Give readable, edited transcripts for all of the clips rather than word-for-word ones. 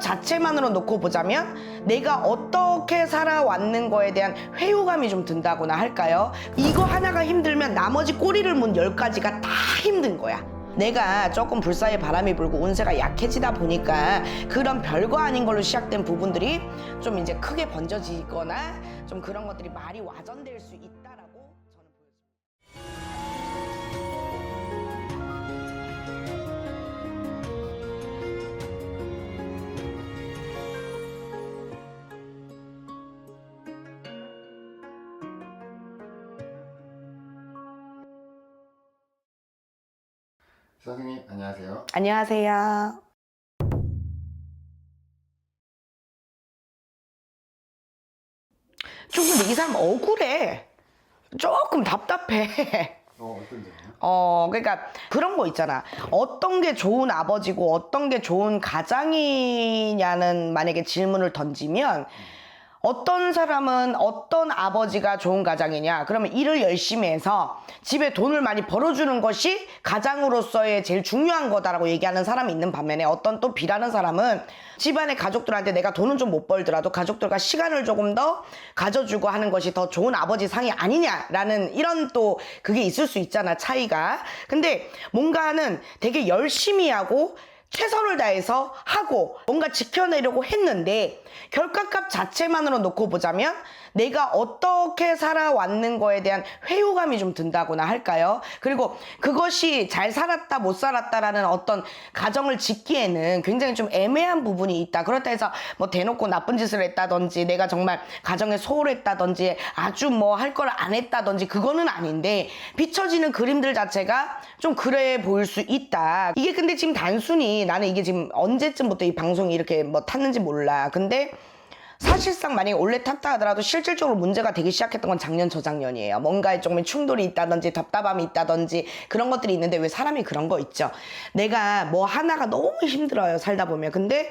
자체만으로 놓고 보자면 내가 어떻게 살아왔는 거에 대한 회유감이 좀 든다거나 할까요? 이거 하나가 힘들면 나머지 꼬리를 문 10가지가 다 힘든 거야. 내가 조금 불사의 바람이 불고 운세가 약해지다 보니까 그런 별거 아닌 걸로 시작된 부분들이 좀 이제 크게 번져지거나 좀 그런 것들이 말이 와전될 수 있다라고 저는 보여집니다. 선생님 안녕하세요. 안녕하세요. 조금 이 사람 억울해. 조금 답답해. 어떤 점이요? 그러니까 그런 거 있잖아. 어떤 게 좋은 아버지고 어떤 게 좋은 가장이냐는 만약에 질문을 던지면 어떤 사람은 어떤 아버지가 좋은 가장이냐? 그러면 일을 열심히 해서 집에 돈을 많이 벌어주는 것이 가장으로서의 제일 중요한 거다라고 얘기하는 사람이 있는 반면에 어떤 또 B라는 사람은 집안의 가족들한테 내가 돈은 좀 못 벌더라도 가족들과 시간을 조금 더 가져주고 하는 것이 더 좋은 아버지 상이 아니냐라는 이런 또 그게 있을 수 있잖아, 차이가. 근데 뭔가는 되게 열심히 하고 최선을 다해서 하고 뭔가 지켜내려고 했는데 결과값 자체만으로 놓고 보자면 내가 어떻게 살아왔는 거에 대한 회유감이 좀 든다거나 할까요? 그리고 그것이 잘 살았다 못 살았다라는 어떤 가정을 짓기에는 굉장히 좀 애매한 부분이 있다. 그렇다 해서 뭐 대놓고 나쁜 짓을 했다든지 내가 정말 가정에 소홀했다든지 아주 뭐 할 걸 안 했다든지 그거는 아닌데 비춰지는 그림들 자체가 좀 그래 보일 수 있다. 이게 근데 지금 단순히 나는 이게 지금 언제쯤부터 이 방송이 이렇게 뭐 탔는지 몰라. 근데 사실상 만약에 원래 탔다 하더라도 실질적으로 문제가 되기 시작했던 건 작년 저작년이에요. 뭔가에 조금 충돌이 있다든지 답답함이 있다든지 그런 것들이 있는데 왜 사람이 그런 거 있죠. 내가 뭐 하나가 너무 힘들어요, 살다 보면. 근데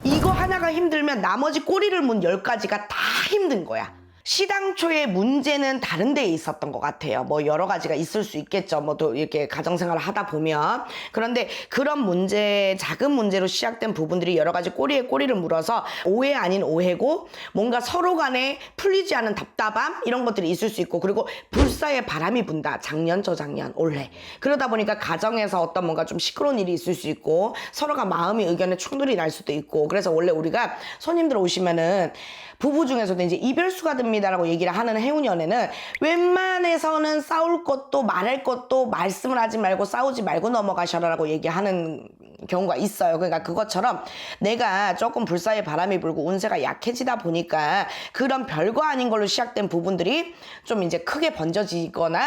이거 하나가 힘들면 나머지 꼬리를 문 10가지가 다 힘든 거야. 시당초의 문제는 다른 데에 있었던 것 같아요. 뭐 여러 가지가 있을 수 있겠죠. 뭐 또 이렇게 가정생활을 하다 보면. 그런데 그런 문제, 작은 문제로 시작된 부분들이 여러 가지 꼬리에 꼬리를 물어서 오해 아닌 오해고 뭔가 서로 간에 풀리지 않은 답답함 이런 것들이 있을 수 있고 그리고 불사의 바람이 분다. 작년, 저작년, 올해. 그러다 보니까 가정에서 어떤 뭔가 좀 시끄러운 일이 있을 수 있고 서로가 마음이 의견에 충돌이 날 수도 있고 그래서 원래 우리가 손님들 오시면은 부부 중에서도 이제 이별수가 됩니다라고 얘기를 하는 해운연애는 웬만해서는 싸울 것도 말할 것도 말씀을 하지 말고 싸우지 말고 넘어가셔라라고 얘기하는 경우가 있어요. 그러니까 그것처럼 내가 조금 불사의 바람이 불고 운세가 약해지다 보니까 그런 별거 아닌 걸로 시작된 부분들이 좀 이제 크게 번져지거나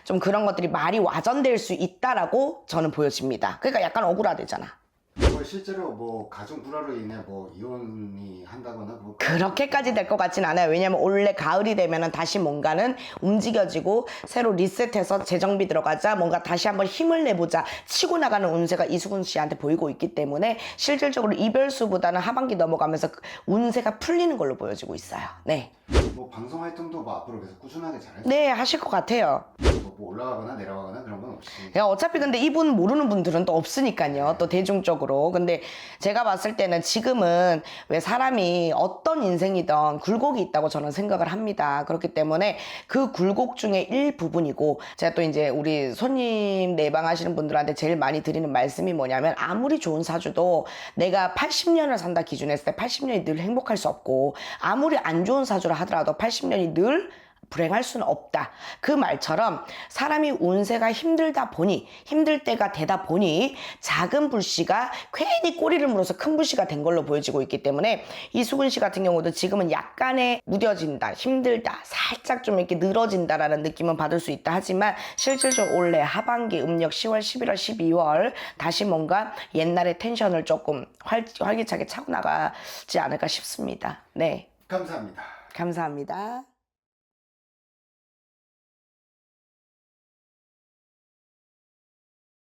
좀 그런 것들이 말이 와전될 수 있다라고 저는 보여집니다. 그러니까 약간 억울하대잖아. 실제로 뭐 가정 불화로 인해 뭐 이혼이 한다거나 뭐 그렇게까지 될 것 같진 않아요. 왜냐면 올해 가을이 되면은 다시 뭔가는 움직여지고 새로 리셋해서 재정비 들어가자 뭔가 다시 한번 힘을 내보자 치고 나가는 운세가 이수근 씨한테 보이고 있기 때문에 실질적으로 이별수보다는 하반기 넘어가면서 운세가 풀리는 걸로 보여지고 있어요. 네. 뭐 방송 활동도 뭐 앞으로 계속 꾸준하게 잘하실 네, 하실 것 같아요. 뭐 올라가거나 내려가거나 그런 건 없이 야, 어차피 근데 이분 모르는 분들은 또 없으니까요. 또 대중적으로. 근데 제가 봤을 때는 지금은 왜 사람이 어떤 인생이든 굴곡이 있다고 저는 생각을 합니다. 그렇기 때문에 그 굴곡 중에 일부분이고 제가 또 이제 우리 손님 내방하시는 분들한테 제일 많이 드리는 말씀이 뭐냐면 아무리 좋은 사주도 내가 80년을 산다 기준했을 때 80년이 늘 행복할 수 없고 아무리 안 좋은 사주라 하더라도 80년이 늘 불행할 수는 없다. 그 말처럼 사람이 운세가 힘들다 보니 힘들 때가 되다 보니 작은 불씨가 괜히 꼬리를 물어서 큰 불씨가 된 걸로 보여지고 있기 때문에 이수근 씨 같은 경우도 지금은 약간의 무뎌진다, 힘들다, 살짝 좀 이렇게 늘어진다라는 느낌은 받을 수 있다 하지만 실질적으로 올해 하반기 음력 10월, 11월, 12월 다시 뭔가 옛날의 텐션을 조금 활기차게 차고 나가지 않을까 싶습니다. 네. 감사합니다. 감사합니다.